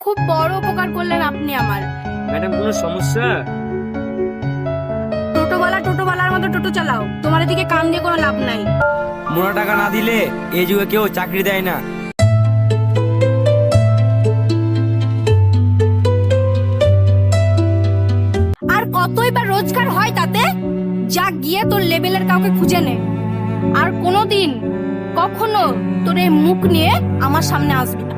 খুব বড় উপকার করলেন আপনি আমার। ম্যাডাম কোনো সমস্যা? টোটোওয়ালার মতো টোটো চালাও, তোমার এদিকে কান দিয়ে কোনো লাভ নাই। মোটা টাকা না দিলে এই যুগে কেউ চাকরি দেয় না। আর কতই বা রোজগার হয় তাতে? যা গিয়ে তোর লেভেলের কাউকে খুঁজে নে, আর কোনোদিন কখনো তোর এই মুখ নিয়ে আমার সামনে আসবি না।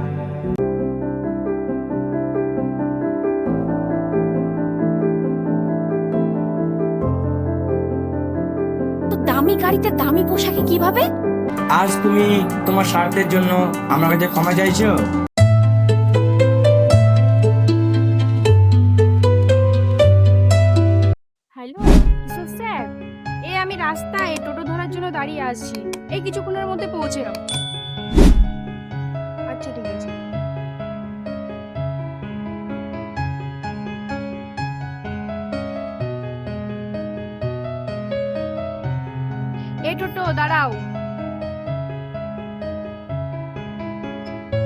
তো দামি গাড়িতে দামি পোশাকে কিভাবে? আজ তুমি তোমার স্বার্থের জন্য আমার কাছে ক্ষমা চাইছো? হ্যালো কিশোর স্যার, এই আমি রাস্তায় টোটো ধরার জন্য দাঁড়িয়ে আছি, এই কিছুক্ষণের মধ্যে পৌঁছে যাবো। আচ্ছা ঠিক আছে। এই টোটো দাঁড়াও।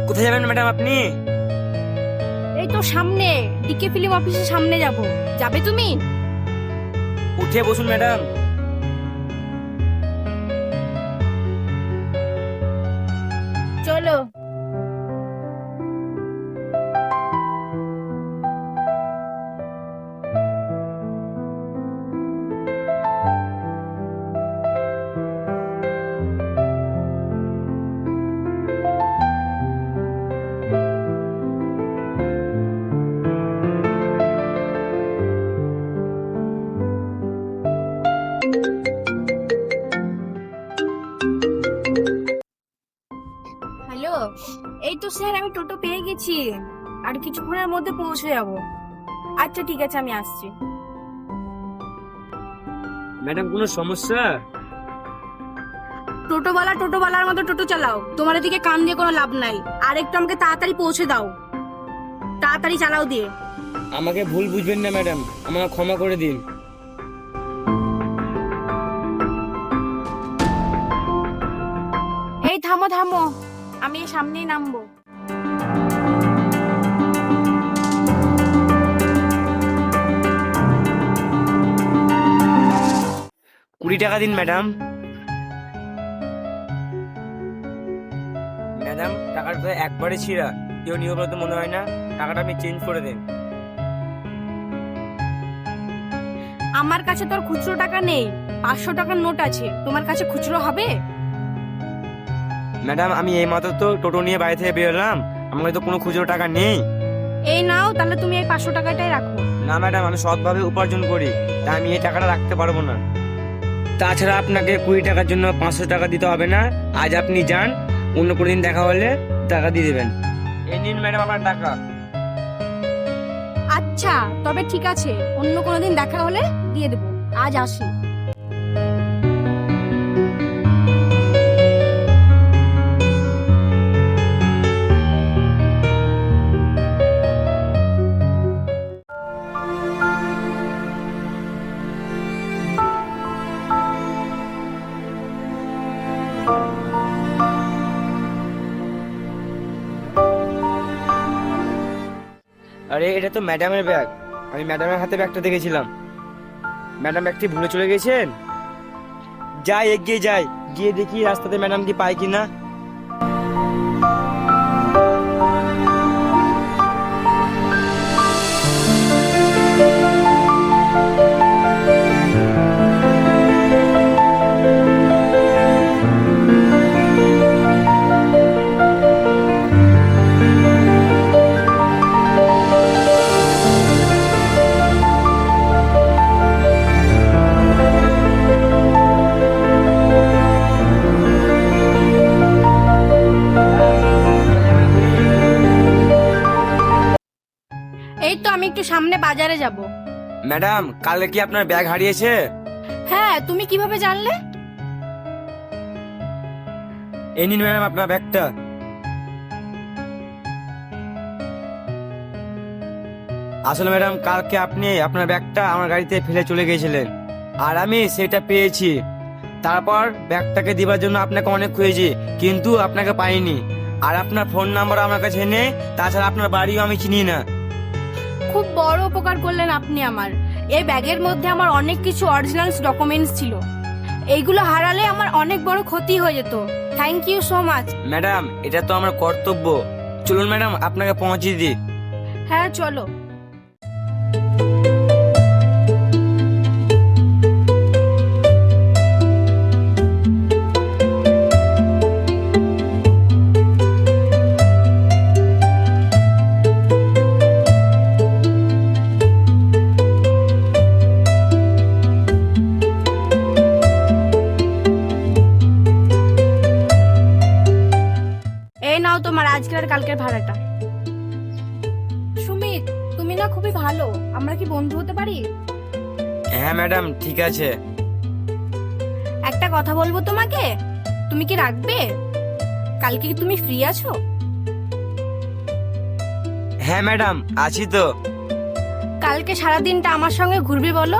কোথায় যাবেন ম্যাডাম আপনি? এই তো সামনে ডিকে ফিল্ম অফিসের সামনে যাব। যাবে তুমি? উঠে বসুন ম্যাডাম। চলো। হ্যালো, এই তো স্যার আমি টোটো পেয়ে গেছি, আর কিছুক্ষণের মধ্যে পৌঁছে যাব। আচ্ছা ঠিক আছে, আমি আসছি। ম্যাডাম কোনো সমস্যা? টোটোওয়ালার মতো টোটো চালাও, তোমার এদিকে কান দিয়ে কোনো লাভ নাই। আর একটু আমাকে তাড়াতাড়ি পৌঁছে দাও, তাড়াতাড়ি চালাও দিয়ে। আমাকে ভুল বুঝবেন না ম্যাডাম, আমাকে ক্ষমা করে দিন। এই থামো থামো, আমি এই সামনেই নামবো। 20 টাকা দিন ম্যাডাম। ম্যাডাম টাকাটা তো একবারে ছিঁড়া, কেউ নিয়ে বলে তো মনে হয় না। টাকাটা আপনি চেঞ্জ করে দেন। আমার কাছে তোর খুচরো টাকা নেই, 500 টাকার নোট আছে, তোমার কাছে খুচরো হবে? ম্যাডাম আমি এই মাত্র তো টোটো নিয়ে বাড়ি থেকে বেরোলাম, আমার কাছে তো কোনো খুচরো টাকা নেই। এই নাও, তাহলে তুমি এই 500 টাকাটাই রাখো। না ম্যাডাম, আমি সৎভাবে উপার্জন করি, তাই আমি এই টাকাটা রাখতে পারবো না। তাছাড়া আপনাকে 20 টাকার জন্য 500 টাকা দিতে হবে না। আজ আপনি যান, অন্য কোনো দিন দেখা হলে টাকা দিয়ে দেবেন। এই নিন ম্যাডাম আপনার টাকা। আচ্ছা তবে ঠিক আছে, অন্য কোনোদিন দেখা হলে দিয়ে দেবো, আজ আসি। আরে এটা তো ম্যাডামের ব্যাগ, আমি ম্যাডামের হাতে ব্যাগটা দেখেছিলাম। ম্যাডাম ব্যাগটি ভুলে চলে গেছেন। যাই এগিয়ে যাই, গিয়ে দেখি রাস্তাতে ম্যাডাম কি পাই কিনা। এই তো আমি একটু সামনে বাজারে যাব। ম্যাডাম কালকে কি আপনার ব্যাগ হারিয়েছে? হ্যাঁ, তুমি কিভাবে জানলে? এই নিন ম্যাডাম আপনার ব্যাগটা। আসলে ম্যাডাম কালকে আপনি আপনার ব্যাগটা আমার গাড়িতে ফেলে চলে গিয়েছিলেন, আর আমি সেটা পেয়েছি। তারপর ব্যাগটাকে দিবার জন্য আপনাকে অনেক খুঁজেছি, কিন্তু আপনাকে পাইনি। আর আপনার ফোন নাম্বার আমার কাছে নেই, তাছাড়া আপনার বাড়িও আমি চিনি না। খুব বড় উপকার করলেন আপনি আমার। এই ব্যাগের মধ্যে আমার অনেক কিছু অরিজিনাল ডকুমেন্টস ছিল, এইগুলো হারালে আমার অনেক বড় ক্ষতি হয়ে যেত। Thank you so much. Madam, এটা তো আমার কর্তব্য। চলুন ম্যাডাম, আপনাকে পৌঁছে দিই। হ্যাঁ চলো। এই নাও তোমার আজকের আর কালকের ভাড়াটা। সুমিত, তুমি না খুবই ভালো, আমরা কি বন্ধু হতে পারি? হ্যাঁ ম্যাডাম, ঠিক আছে। একটা কথা বলবো তোমাকে, তুমি কি রাখবে? কালকে কি তুমি ফ্রি আছো? হ্যাঁ ম্যাডাম, আছি তো। কালকে সারা দিনটা আমার সঙ্গে ঘুরবি বলো?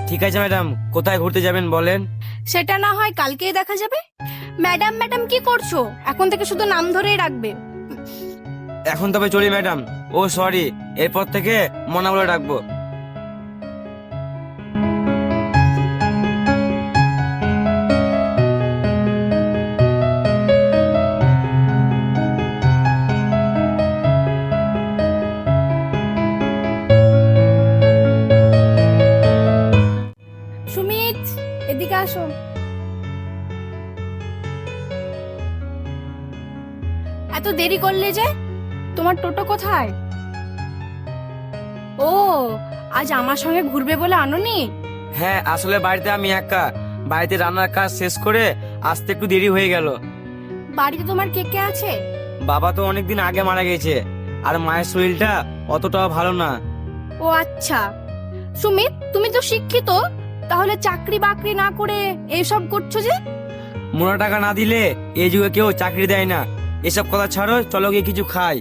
ঠিক আছে ম্যাডাম, কোথায় ঘুরতে যাবেন বলেন? সেটা না হয় কালকেই দেখা যাবে। ম্যাডাম ম্যাডাম কি করছো? এখন থেকে শুধু নাম ধরেই রাখবে। এখন তবে চলি ম্যাডাম। ও সরি, এরপর থেকে মনা বলে রাখবো। সুমিত, এদিকে আসো। এত দেরি করলে যে, তোমার টোটো কোথায়? ও, আজ আমার সঙ্গে ঘুরবে বলে আনোনি? হ্যাঁ, আসলে বাড়িতে আমি একা, বাড়িতে রান্নার কাজ শেষ করে আসতে একটু দেরি হয়ে গেল। বাড়িতে তোমার কে কে আছে? বাবা তো অনেকদিন আগে মারা গেছে, আর মায়ের শরীরটা অতটাও ভালো না। ও আচ্ছা। সুমিত, তুমি তো শিক্ষিত, তাহলে চাকরি বাকরি না করে এইসব করছো যে? মোটা টাকা না দিলে এই যুগে কেউ চাকরি দেয় না। এসব কথা ছাড়ো, চলো গিয়ে কিছু খাই।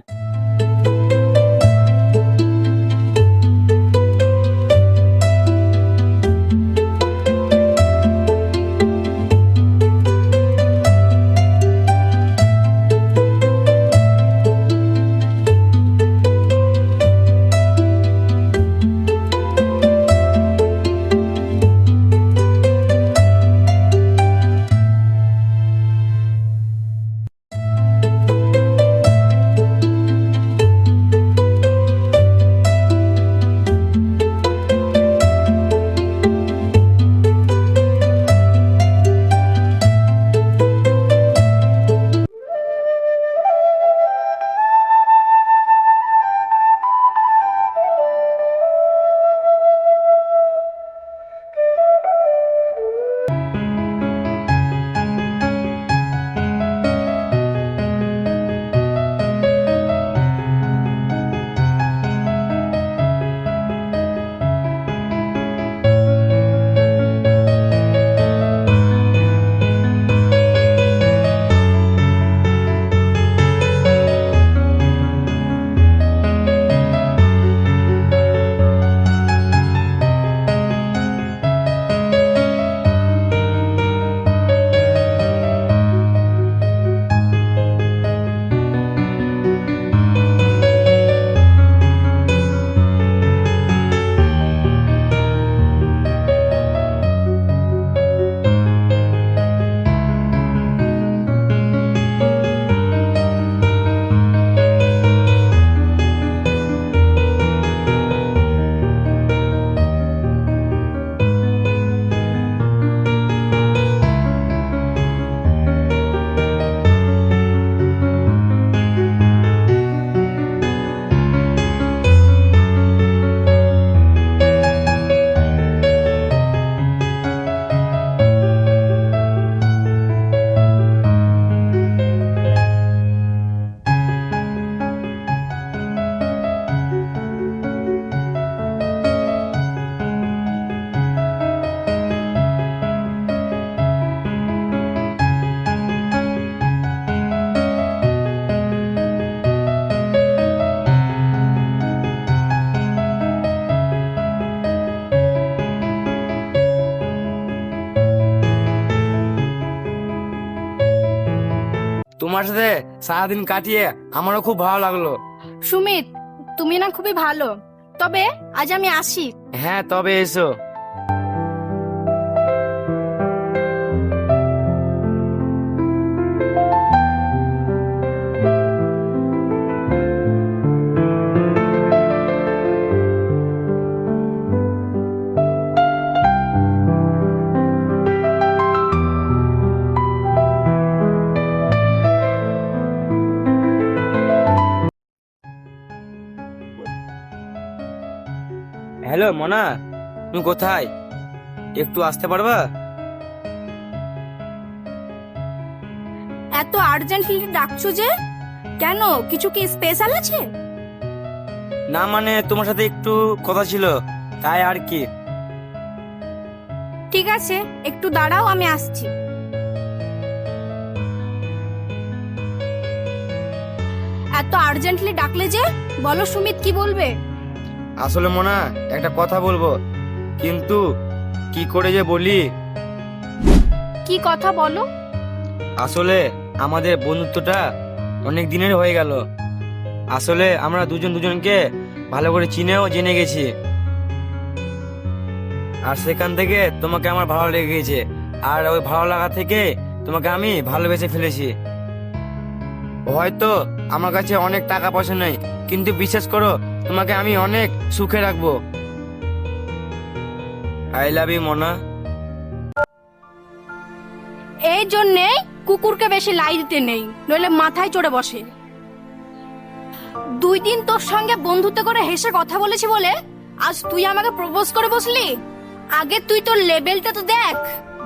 তোমার সাথে সারাদিন কাটিয়ে আমারও খুব ভালো লাগলো। সুমিত, তুমি না খুবই ভালো। তবে আজ আমি আসি। হ্যাঁ, তবে এসো। হ্যালো মোনা, তুমি কোথায়? একটু আসতে পারবা? এত আর্জেন্টলি ডাকছো যে? কেন, কিছু কি স্পেশাল আছে? না মানে তোমার সাথে একটু কথা ছিল, তাই আর কি। ঠিক আছে, একটু দাঁড়াও, আমি আসছি। এত আর্জেন্টলি ডাকলে যে? বলো সুমিত, কি বলবে? আসলে মোনা, একটা কথা বলবো, কিন্তু কি করে যে বলি। কি কথা বলো? আসলে আমাদের বন্ধুত্বটা অনেক দিনের হয়ে গেল। আসলে আমরা দুজন দুজনকে ভালো করে চিনেও জেনে গেছি, আর সেখান থেকে তোমাকে আমার ভালো লেগে গেছে, আর ওই ভালো লাগা থেকে তোমাকে আমি ভালোবেসে ফেলেছি। হয়তো আমার কাছে অনেক টাকা পয়সা নেই, কিন্তু বিশ্বাস করো, তোমাকে আমি অনেক সুখে রাখবো। I love you Mona. এই জন্যেই কুকুরকে বেশি লাই দিতে নেই, নইলে মাথায় চড়ে বসে। 2 দিন তোর সঙ্গে বন্ধুত্ব করে হেসে কথা বলেছি বলে আজ তুই আমাকে প্রপোজ করে বসলি? আগে তুই তোর লেভেলটা তো দেখ।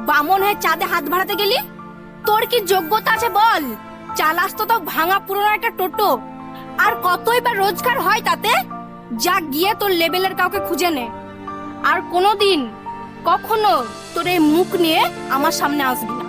বামন হয়ে চাঁদে হাত বাড়াতে গেলি? তোর কি যোগ্যতা আছে বল? চালাস তো তাও ভাঙা পুরনো একটা টোটো, আর কতই বা রোজগার হয় তাতে? যা গিয়ে তোর লেভেলের কাউকে খুঁজে নে, আর কোনোদিন কখনো তোর এই মুখ নিয়ে আমার সামনে আসবি না।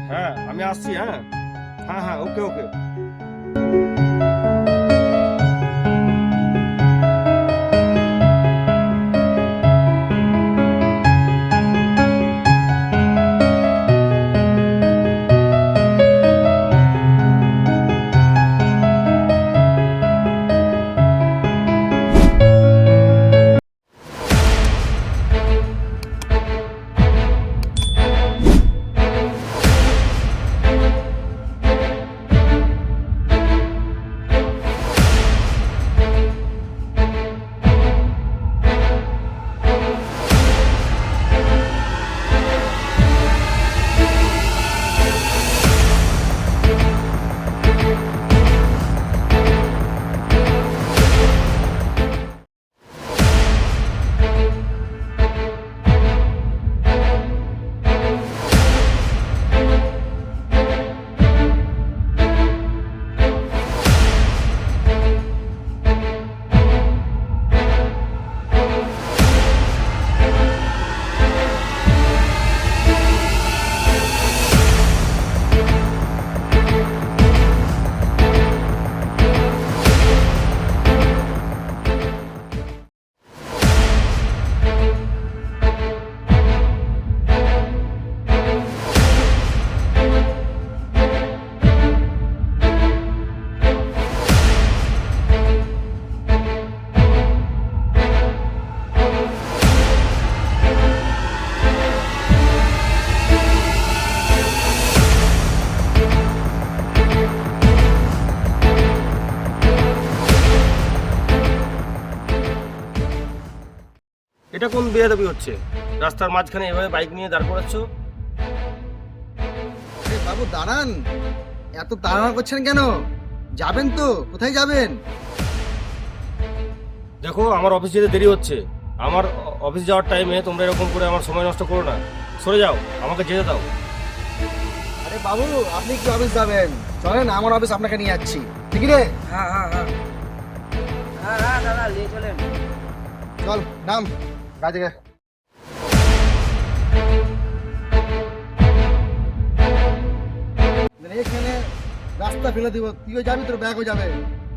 হ্যাঁ আমি আসছি। হ্যাঁ হ্যাঁ হ্যাঁ, ওকে ওকে। এটা কোন বেয়াদবি হচ্ছে? রাস্তার মাঝখানে এভাবে বাইক নিয়ে দাঁড় করাচ্ছ? আরে বাবু দাঁড়ান, এত তাড়াহুড়া করছেন কেন? যাবেন তো? কোথায় যাবেন? দেখো আমার অফিস যেতে দেরি হচ্ছে। আমার অফিস যাওয়ার টাইমে তোমরা এরকম করে আমার সময় নষ্ট করো না। সরে যাও, আমাকে যেতে দাও। আরে বাবু, আপনি কি অফিস যাবেন? চলেন, আমার অফিস আপনাকে নিয়ে যাচ্ছি। ঠিক রে? হ্যাঁ হ্যাঁ হ্যাঁ হ্যাঁ হ্যাঁ দাদা নিয়ে চলেন। চল নাম কাজে গে। এখানে রাস্তা ফেলে দিব, তুইও যাবি, তোর ব্যাগও যাবে।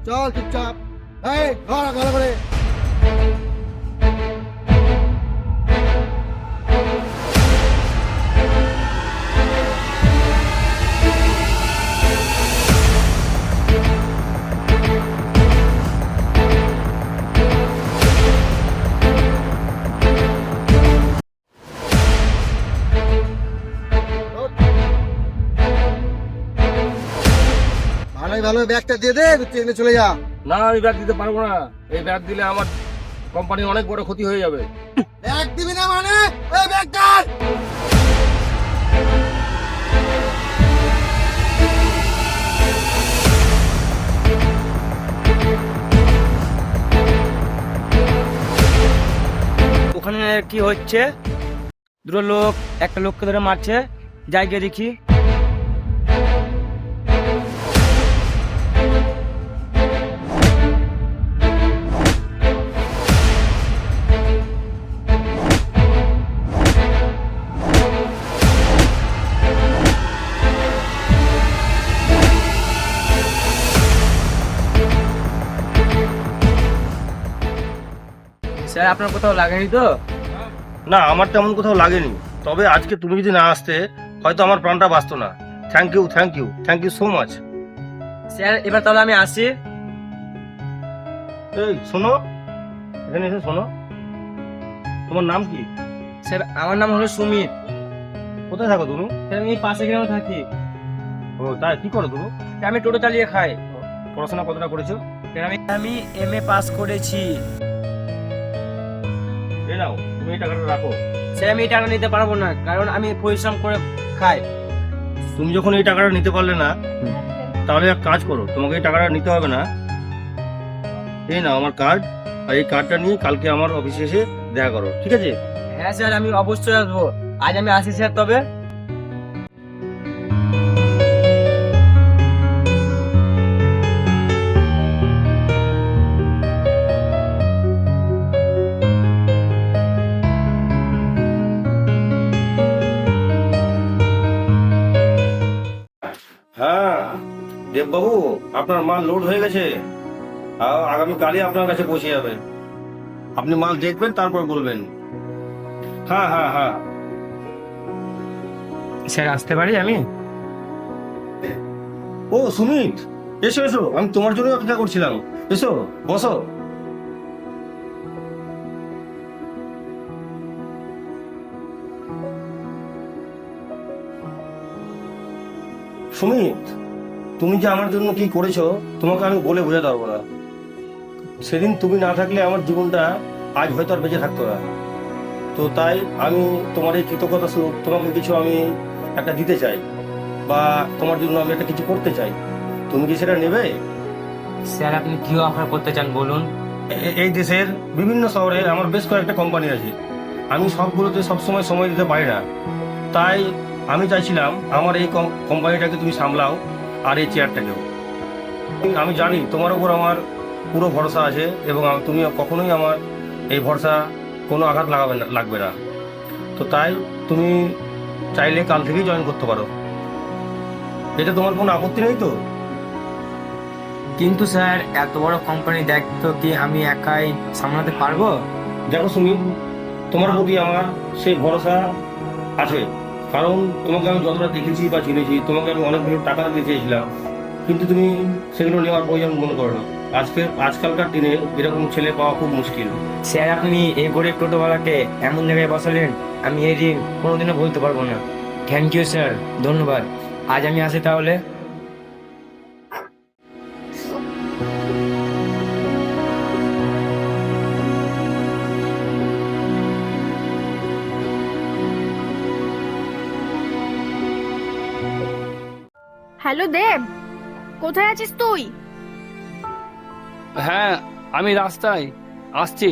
চল চুপচাপ। এই ঘর ঘর করে। ভালোই ভালো ব্যাগটা দিয়ে দে, ট্রেনে চলে যা। না, আমি ব্যাগ দিতে পারবো না। এই ব্যাগ দিলে আমার কোম্পানির অনেক বড় ক্ষতি হয়ে যাবে। ব্যাগ দিবি না মানে? এই ব্যাগটা ওখানে কি হচ্ছে? দুটো লোক একটা লোককে ধরে মারছে, যাই গিয়ে দেখি। স্যার আপনার কোথাও লাগেনি তো? না, আমার তেমন কোথাও লাগেনি। তবে আজকে তুমি যদি না আসতে, হয়তো আমার প্রাণটা বাঁচতো না। Thank you, thank you, thank you so much. Sir এবার তাহলে আমি আসি। এই শোনো, এখানে এসে শোনো। তোমার নাম কি? স্যার আমার নাম হলো সুমিত। কোথায় থাকো তুমি? স্যার আমি পাশে গ্রামে থাকি। ও তাই, কি করো তুমি? স্যার আমি টোটো চালিয়ে খাই। পড়াশোনা কতটা করেছো? স্যার আমি এমএ পাস করেছি। এই নাও, তুমি এই টাকাটা রাখো। স্যার আমি এই টাকা নিতে পারবো না, কারণ আমি পরিশ্রম করে খাই। তুমি যখন এই টাকাটা নিতে পারলে না, তাহলে এক কাজ করো, তোমাকে এই টাকাটা নিতে হবে না। এই নাও আমার কার্ড, আর এই কার্ডটা নিয়ে কালকে আমার অফিসে এসে দেখা করো, ঠিক আছে? হ্যাঁ স্যার আমি অবশ্যই আসবো। আজ আমি আসি স্যার তবে। হ্যাঁ দেববাবু, আপনার মাল লোড হয়ে গেছে। আগামীকালই আপনার কাছে পৌঁছে যাবে। আপনি মাল দেখবেন, তারপর বলবেন। হ্যাঁ হ্যাঁ হ্যাঁ। স্যার আসতে পারি আমি? ও সুমিত, এসো এসো, আমি তোমার জন্য অপেক্ষা করছিলাম। এসো, বসো। সুমিত, তুমি যে আমার জন্য কি করেছো, তোমাকে আমি বলে বোঝাতে পারবো না। সেদিন তুমি না থাকলে আমার জীবনটা আজ হয়তো আর বেঁচে থাকতো না। তো তাই আমি তোমার এই কৃতজ্ঞতা স্বরূপ তোমাকে কিছু আমি একটা দিতে চাই, বা তোমার জন্য আমি একটা কিছু করতে চাই। তুমি কি সেটা নেবে? স্যার আপনি কি অফার করতে চান বলুন। এই দেশের বিভিন্ন শহরে আমার বেশ কয়েকটা কোম্পানি আছে। আমি সবগুলোতে সবসময় সময় দিতে পারি না। তাই আমি চাইছিলাম আমার এই কোম্পানিটাকে তুমি সামলাও, আর এই চেয়ারটাকেও। আমি জানি তোমার উপর আমার পুরো ভরসা আছে, এবং তুমি কখনোই আমার এই ভরসা কোনো আঘাত লাগবে না। তো তাই তুমি চাইলে কাল থেকেই জয়েন করতে পারো। এটা তোমার কোনো আপত্তি নেই তো? কিন্তু স্যার এত বড় কোম্পানি দায়িত্ব কি আমি একাই সামলাতে পারবো? দেখো সুমিত, তোমার প্রতি আমার সেই ভরসা আছে, কারণ তোমাকে আমি যতটা দেখেছি বা চিনেছি, তোমাকে আমি অনেকগুলো টাকা দিতে চেয়েছিলাম, কিন্তু তুমি সেগুলো নেওয়ার প্রয়োজন মনে করো না। আজকালকার দিনে এরকম ছেলে পাওয়া খুব মুশকিল। স্যার আপনি এই গরিব টোটোওয়ালাকে এমন জায়গায় বসালেন, আমি এই ঋণ কোনোদিনও বলতে পারবো না। থ্যাংক ইউ স্যার, ধন্যবাদ। আজ আমি আসি তাহলে। হ্যালো দেব, কোথায় আছিস তুই? হ্যাঁ, আমি রাস্তায় আসছি।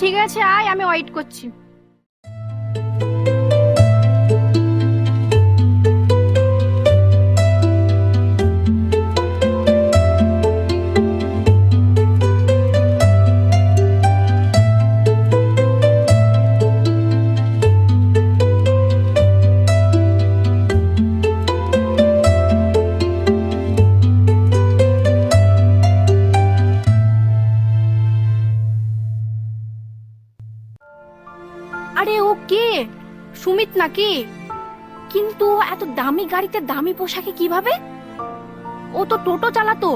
ঠিক আছে, আয়, আমি ওয়েট করছি। আরে ও কে? সুমিত নাকি? কিন্তু এত দামি গাড়িতে দামি পোশাকে কিভাবে? ও তো টোটো চালাতো।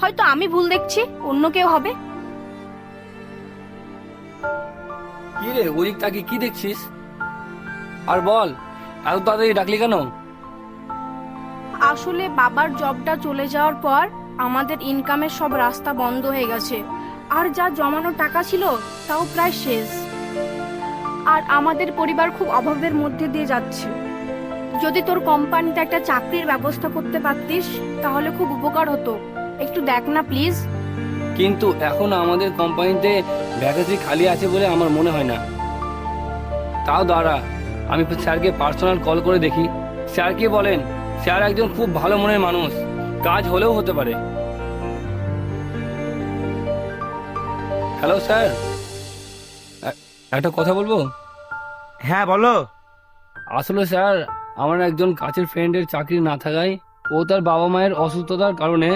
হয়তো আমি ভুল দেখছি, অন্য কেউ হবে। কি রে, ওদিক তাকে কি দেখছিস? আর বল, এত তাড়াতাড়ি ডাকলি কেন? আসলে বাবার জবটা চলে যাওয়ার পর আমাদের ইনকামের সব রাস্তা বন্ধ হয়ে গেছে, আর যা জমানো টাকা ছিল তাও প্রায় শেষ। আর আমাদের পরিবার খুব অভাবের মধ্যে দিয়ে যাচ্ছে। যদি তোর কোম্পানিতে একটা চাকরির ব্যবস্থা করতে পারতিস তাহলে খুব উপকার হতো। একটু দেখ না প্লিজ। কিন্তু এখন আমাদের কোম্পানিতে ভ্যাকেন্সি খালি আছে বলে আমার মনে হয় না। তাও দাঁড়া, আমি স্যারকে পার্সোনাল কল করে দেখি। স্যার কি বলেন? স্যার একজন খুব ভালো মনের মানুষ, কাজ হলেও হতে পারে। হ্যালো স্যার, একটা কথা বলবো? হ্যাঁ বলো। আসলে স্যার, আমার একজন কাছের ফ্রেন্ডের চাকরি না থাকায় ও তার বাবা মায়ের অসুস্থতার কারণে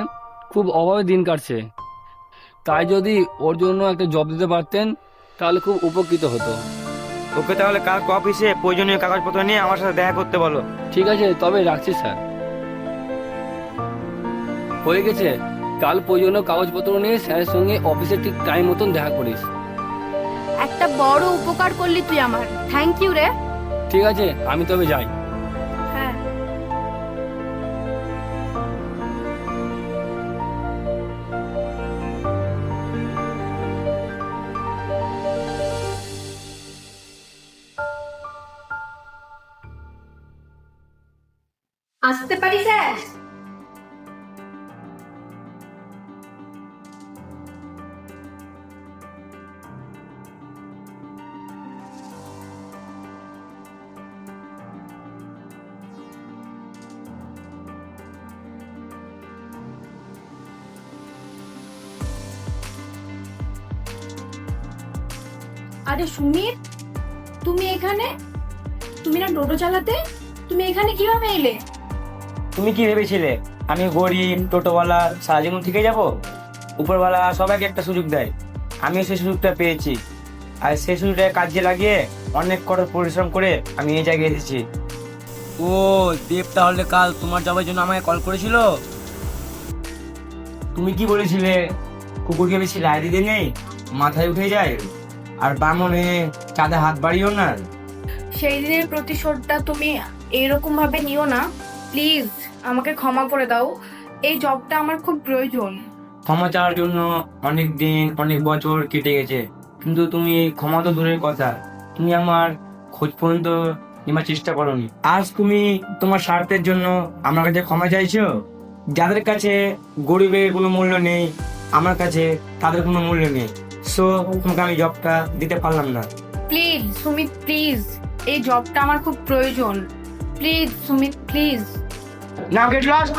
খুব অভাবে দিন কাটছে। তাই যদি ওর জন্য একটা জব দিতে পারতেন তাহলে খুব উপকৃত হতো। ওকে তাহলে কাল অফিসে প্রয়োজনীয় কাগজপত্র নিয়ে আমার সাথে দেখা করতে বলো। ঠিক আছে, তবে রাখছি স্যার। হয়ে গেছে, কাল প্রয়োজনীয় কাগজপত্র নিয়ে স্যারের সঙ্গে অফিসে ঠিক টাইম মতন দেখা করিস। একটা বড় উপকার করলি তুই আমার। থ্যাংক ইউ রে। ঠিক আছে, আমি তবে যাই। হ্যাঁ। আসতে পারি স্যার? আরে সুমিত, তুমি এখানে? তুমি না টোটো চালাতে? তুমি এখানে কিভাবে এলে? তুমি কি ভেবেছিলে আমি গরিব টোটোওয়ালা সারা জীবন থেকে যাব? উপরওয়ালা সবাইকে একটা সুযোগ দেয়, আমিও সেই সুযোগটা পেয়েছি। আর সেই সুযোগটা কাজে লাগিয়ে অনেক কঠোর পরিশ্রম করে আমি এই জায়গায় এসেছি। ও দেব তাহলে কাল তোমার যাওয়ার জন্য আমাকে কল করেছিল? তুমি কি বলেছিলে কুকুরকে বেশি লাই দিতে নেই, মাথায় উঠে যায়, আর বামনে চাঁদে হাত বাড়িও না। সেই দিনের প্রতিশোধটা তুমি এরকম ভাবে নিও না প্লিজ। আমাকে ক্ষমা করে দাও, এই জবটা আমার খুব প্রয়োজন। ক্ষমা চাওয়ার জন্য অনেক দিন অনেক বছর কেটে গেছে, কিন্তু তুমি ক্ষমা তো দূরের কথা, তুমি আমার খোঁজ পর্যন্ত নেওয়ার চেষ্টা করোনি। আজ তুমি তোমার স্বার্থের জন্য আমার কাছে ক্ষমা চাইছো। যাদের কাছে গরিবের কোনো মূল্য নেই, আমার কাছে তাদের কোনো মূল্য নেই। সো তোমাকে আমি জবটা দিতে পারলাম না। প্লিজ সুমিত, প্লিজ, এই জবটা আমার খুব প্রয়োজন। Please Sumit, please. Now get lost.